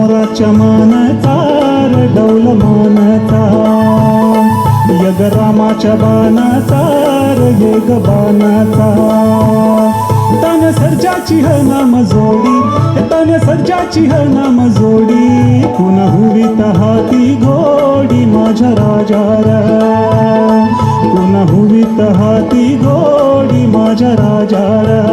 मोराच्या मानता डौल मानता यग रामाच्या बाणाचा येग बाणाचा तन सर्जाची ह नाम जोडी तन सर्जाची ह नाम जोडी कुण हुवीत हाती घोडी माझ्या राजारा कुण हुवीत हाती घोडी माझ्या राजारा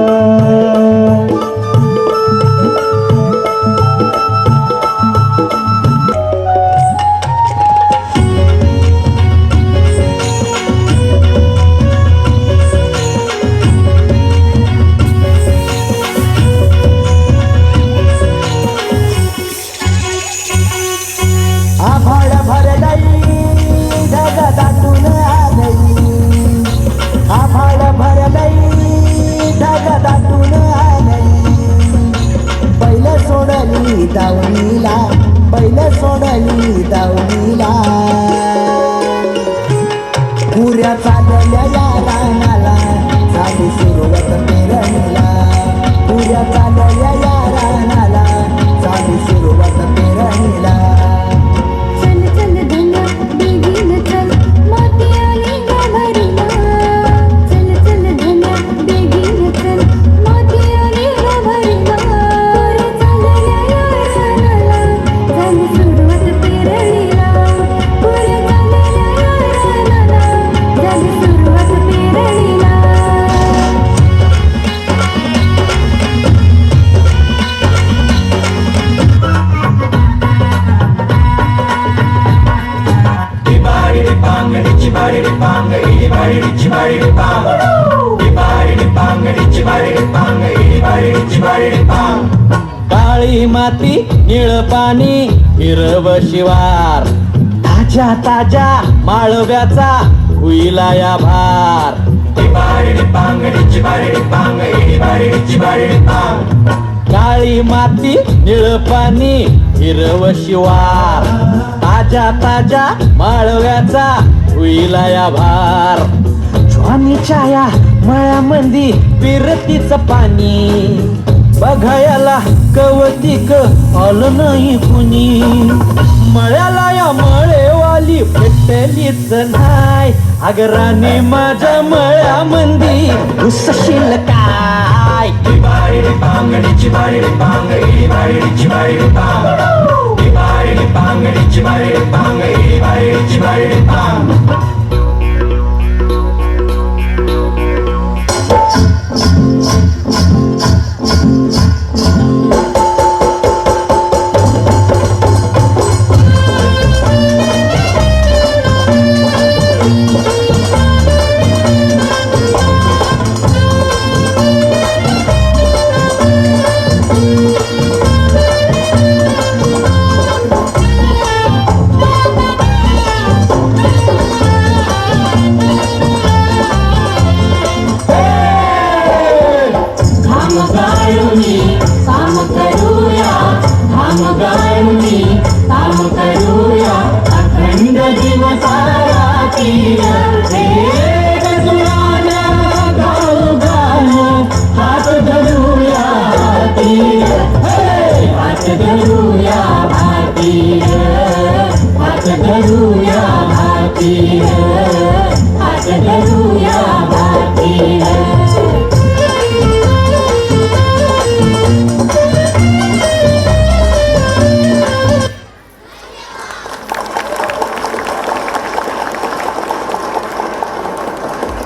आभाळ भरलई ढग दाटून आलई आभाळ भरलई ढग दाटून आलई बैल सोडली दावणीला बैल सोडली दावणीला पुऱ्या चालल्या या रानाला झाली सुरुवात पेरणीला पुऱ्या चालल्या या रानाला झाली सुरुवात पेरणीला काळी माती निळ पाणी हिरव शिवार ताज्या ताज्या माळव्याचा हुईला या भार काळी माती निळ पाणी हिरव शिवार ताज्या ताज्या माळव्याचा हुईला या भार ज्वानीच्या या मळ्यामंदी फिरतीचं पाणी बघायला कवतिक आलं नाही कुणी मळ्याला या मळेवाली भेटलीच नाही अगराने माझ्या मळ्यामंदी उसशील काय धरूया भाती